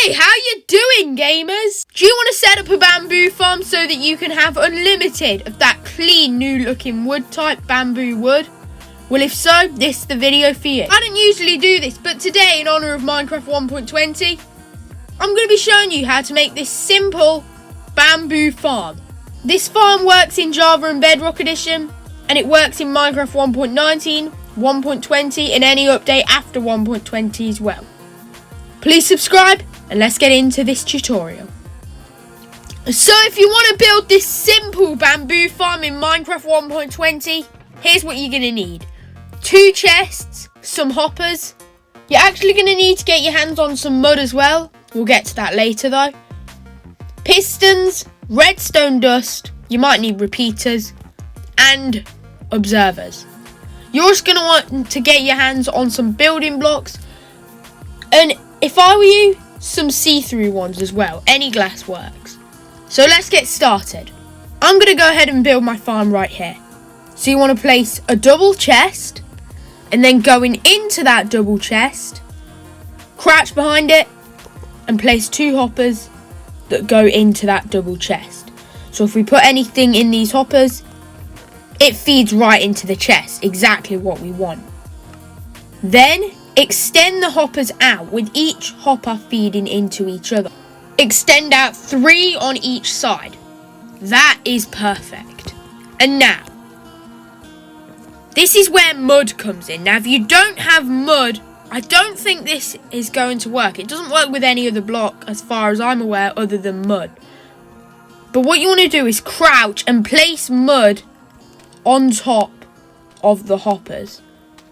Hey, how you doing, gamers? Do you want to set up a bamboo farm so that you can have unlimited of that clean, new-looking wood type bamboo wood? Well, if so, this is the video for you. I don't usually do this, but today, in honour of Minecraft 1.20, I'm going to be showing you how to make this simple bamboo farm. This farm works in Java and Bedrock Edition, and it works in Minecraft 1.19, 1.20, and any update after 1.20 as well. Please subscribe, and let's get into this tutorial. So if you want to build this simple bamboo farm in Minecraft 1.20, here's what you're going to need. 2 chests, some hoppers. You're actually going to need to get your hands on some mud as well. We'll get to that later though. Pistons, redstone dust, you might need repeaters, and observers. You're just going to want to get your hands on some building blocks, and if I were you, some see-through ones as well. Any glass works. So let's get started. I'm going to go ahead and build my farm right here. So you want to place a double chest, and then going into that double chest, crouch behind it, and place 2 hoppers that go into that double chest. So if we put anything in these hoppers, it feeds right into the chest, exactly what we want. Then extend the hoppers out with each hopper feeding into each other. Extend out 3 on each side. That is perfect. And now, this is where mud comes in. Now, if you don't have mud, I don't think this is going to work. It doesn't work with any other block as far as I'm aware other than mud. But what you want to do is crouch and place mud on top of the hoppers.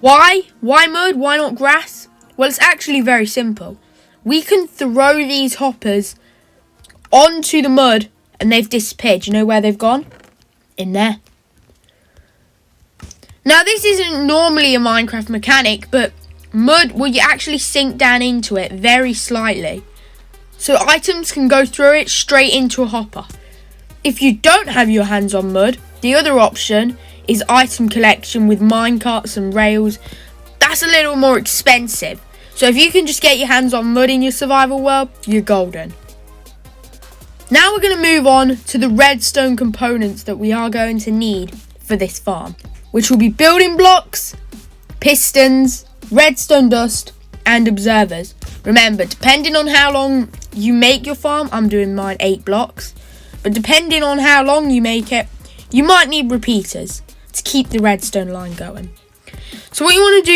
Why? Why mud? Why not grass? Well, it's actually very simple. We can throw these hoppers onto the mud and they've disappeared. Do you know where they've gone? In there. Now, this isn't normally a Minecraft mechanic, but mud, well, you actually sink down into it very slightly. So items can go through it straight into a hopper. If you don't have your hands on mud, the other option is item collection with minecarts and rails. That's a little more expensive. So if you can just get your hands on mud in your survival world, you're golden. Now we're going to move on to the redstone components that we are going to need for this farm, which will be building blocks, pistons, redstone dust, and observers. Remember, depending on how long you make your farm, I'm doing mine 8 blocks, but depending on how long you make it, you might need repeaters to keep the redstone line going. So what you want to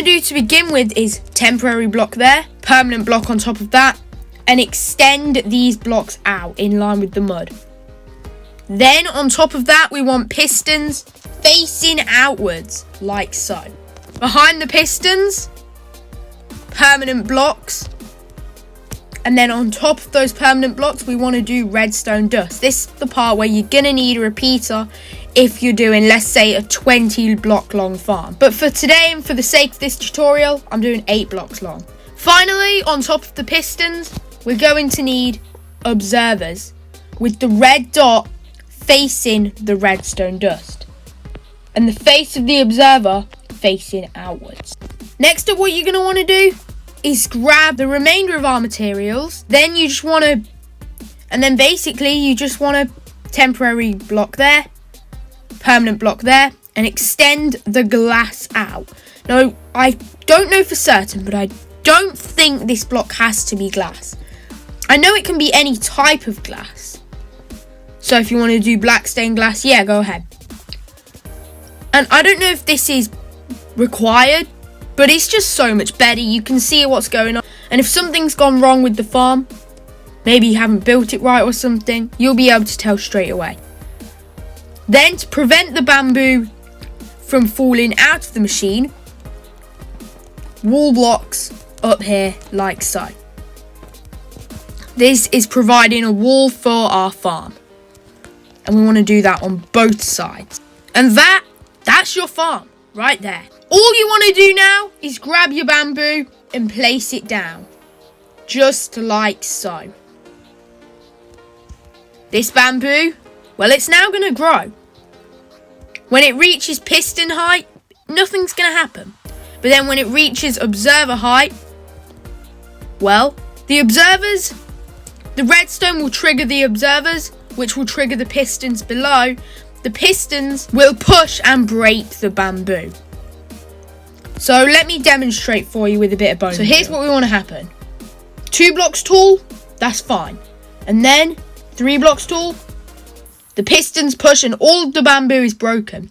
do to begin with is temporary block there, permanent block on top of that, and extend these blocks out in line with the mud. Then on top of that, we want pistons facing outwards like so. Behind the pistons, permanent blocks. And then on top of those permanent blocks, we want to do redstone dust. This is the part where you're going to need a repeater if you're doing, let's say, a 20 block long farm. But for today and for the sake of this tutorial, I'm doing 8 blocks long. Finally, on top of the pistons, we're going to need observers with the red dot facing the redstone dust. And the face of the observer facing outwards. Next up, what you're going to want to do is grab the remainder of our materials. Then you just want to, and then basically you just want a temporary block there, permanent block there, and extend the glass out. Now, I don't know for certain, but I don't think this block has to be glass. I know it can be any type of glass. So if you want to do black stained glass, yeah, go ahead. And I don't know if this is required, but it's just so much better. You can see what's going on. And if something's gone wrong with the farm, maybe you haven't built it right or something, you'll be able to tell straight away. Then to prevent the bamboo from falling out of the machine, wall blocks up here like so. This is providing a wall for our farm. And we want to do that on both sides. And that's your farm right there. All you want to do now is grab your bamboo and place it down, just like so. This bamboo, well, it's now going to grow. When it reaches piston height, nothing's going to happen. But then when it reaches observer height, Well, the observers, the redstone will trigger the observers, which will trigger the pistons below. The pistons will push and break the bamboo. So let me demonstrate for you with a bit of bone. So here's what we want to happen. 2 blocks tall, that's fine. And then 3 blocks tall, the pistons push and all of the bamboo is broken.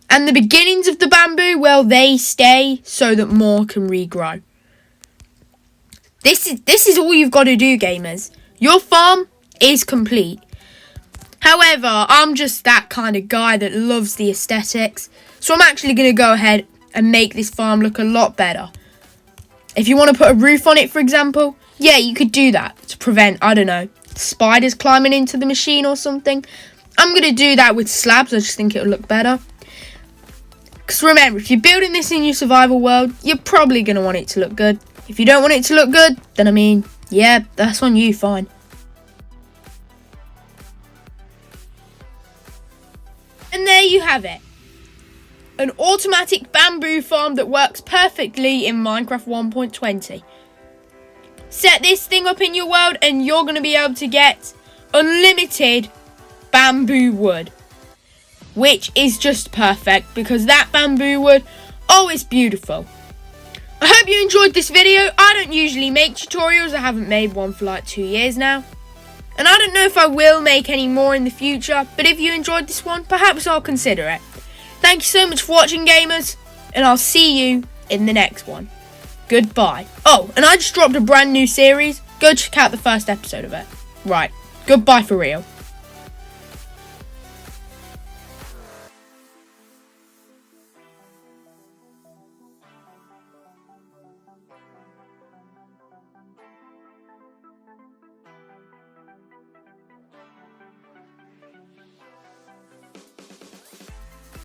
And the beginnings of the bamboo, well, they stay so that more can regrow. This is all you've got to do, gamers. Your farm is complete. However, I'm just that kind of guy that loves the aesthetics. So I'm actually going to go ahead and make this farm look a lot better. If you want to put a roof on it, for example, yeah, you could do that to prevent, I don't know, spiders climbing into the machine or something. I'm going to do that with slabs. I just think it'll look better. Because remember, if you're building this in your survival world, you're probably going to want it to look good. If you don't want it to look good, then I mean, yeah, that's on you, fine. And there you have it. An automatic bamboo farm that works perfectly in Minecraft 1.20. Set this thing up in your world and you're going to be able to get unlimited bamboo wood. Which is just perfect because that bamboo wood, oh, it's beautiful. I hope you enjoyed this video. I don't usually make tutorials. I haven't made one for like 2 years now. And I don't know if I will make any more in the future. But if you enjoyed this one, perhaps I'll consider it. Thank you so much for watching, gamers, and I'll see you in the next one. Goodbye. Oh, and I just dropped a brand new series. Go check out the first episode of it. Right. Goodbye for real.